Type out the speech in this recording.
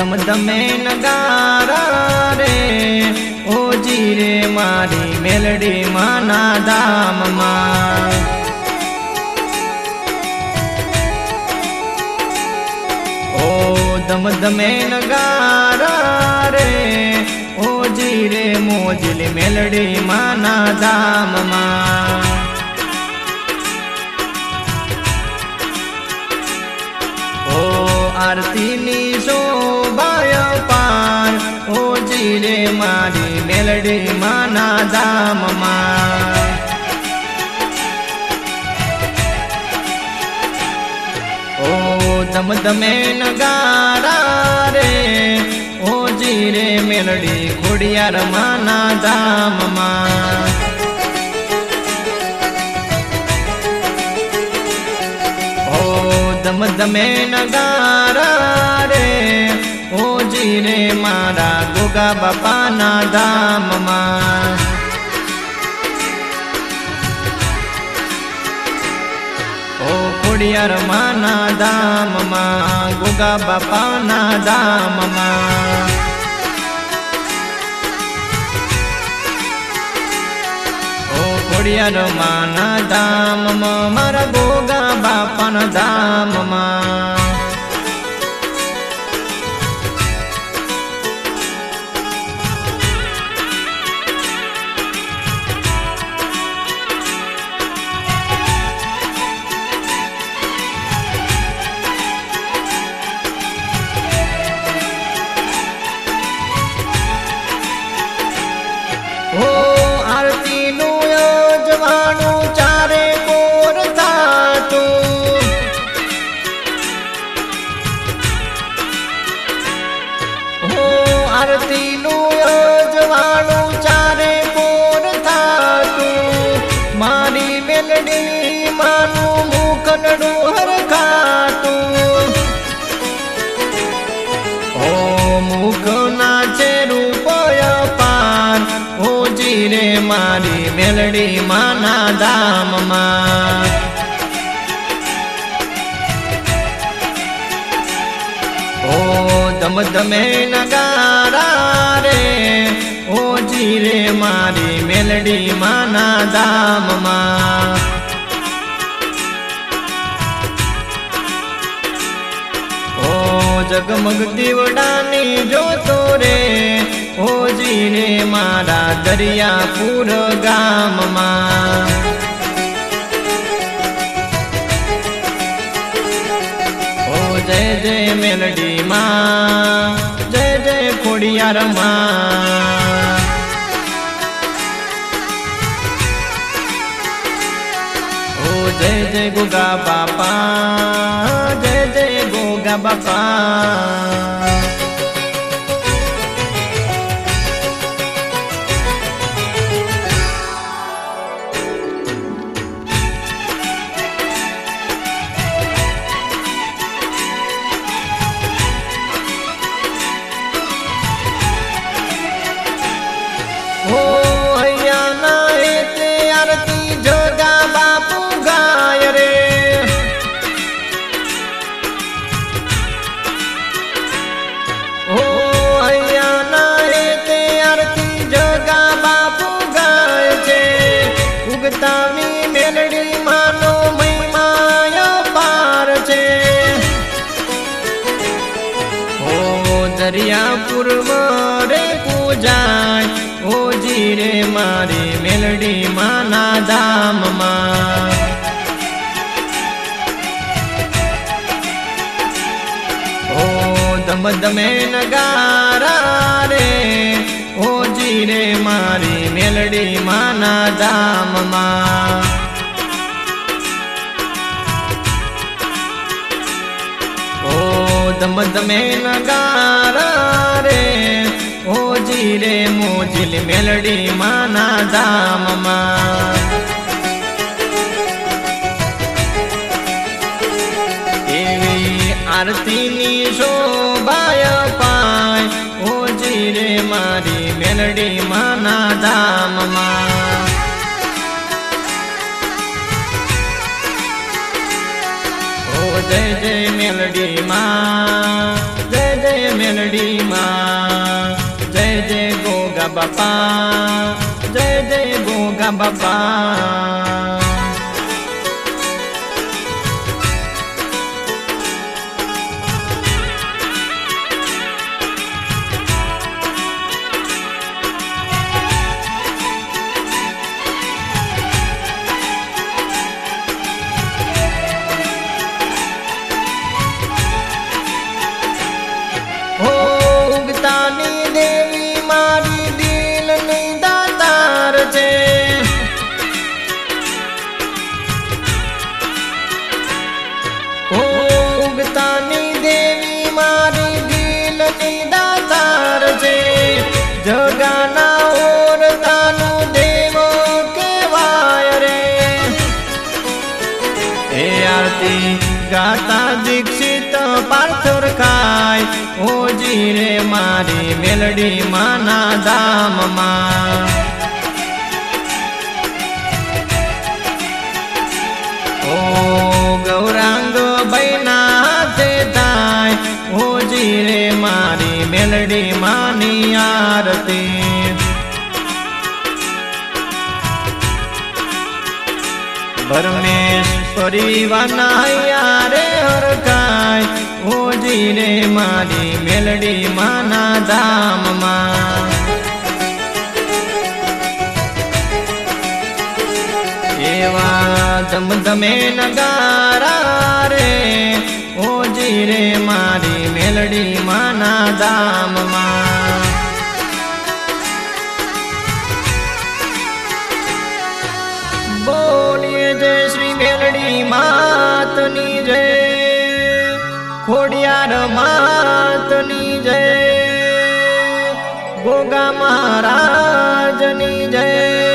दम दमे नगारा रे ओजी रे मारी मेलडी माना धाम मां। ओ दम दमे नगारा रे ओजी रे मोजली मेलडी माना धाम मां। आरती नी शोभाय पार ओजी रे मारी मेलडी माना धाम मां। ओ दम दमे नगारा रे ओजी रे मेलडी खोडियार माना धाम मां। दम दमे नगारा रे ओजी रे मारा गोगा बापा ना धाम मां। ओ खोडियार माना धाम मां गोगा बापा ना धाम मां। खोडियार माना धाम मारा गोगा बापा ना धाम मां। चारे कोर थातु हो आरती नु यजवानु चारे कोर थातु मारी मेलडी मानु मुखडू हर खातु। ओ मुख नाचे रूपय पान ओजी रे मारी मेलडी माना धाम मां। ओ दम दमे नगारा रे ओजी रे मारी मेलडी माना धाम मां। ओ जगमग दीवडानी जोतो रे ओजी रे मारा दरियापुर गाम मां। ओ जय जय मेलडी मां जय जय खोडियार मां। ओ जय जय गोगा बापा जय जय गोगा बापा। आरती जोगा बापू गाय रे ओ अया नारे ते आरती जोगा बापू गाय छे। उगतानी मेलडी मानो महिमाया पार छे। ओ दरियापुर रे पूजाय ओजी रे मारी मेलडी माना धाम मां। ओ दम दमे नगारा रे ओजी रे मारी मेलडी माना धाम मां। ओ दम दमे नगारा रे ओजी रे मोजली मेलडी माना धाम मां। एवी आरती नी शोभाय पाय ओजी रे मारी मेलडी माना धाम मां। ओ जय जय मेलडी मां जय जय मेलडी મેલડી માં જય જય ગોગા બાપા જય જય ગોગા બાપા ઉગતાની દેવી મારી દિલની દાતાર છે ઉગતાની દેવી મારી દિલની દાતાર છે જગાના ઓરતાનું દેવો કેવાય રે એ આરતી ગાતા દીક્ષિત પાર્થર ખાય ઓજી રે મારી મેલડી માના ધામમાં ઓ ગૌરાંગ બૈના હાથે થાય ઓજી રે મારી મેલડી માની આરતી પરમેશ્વરી વાના રે હરખાય ઓજી રે મારી મેલડી માના ધામમાં એવા ધમધમે નગારા રે ઓજી રે મારી મેલડી માના ધામમાં બોલીએ જય શ્રી મેલડી માતની જય ખોડિયાર માતની જય ગોગા મહારાજની જય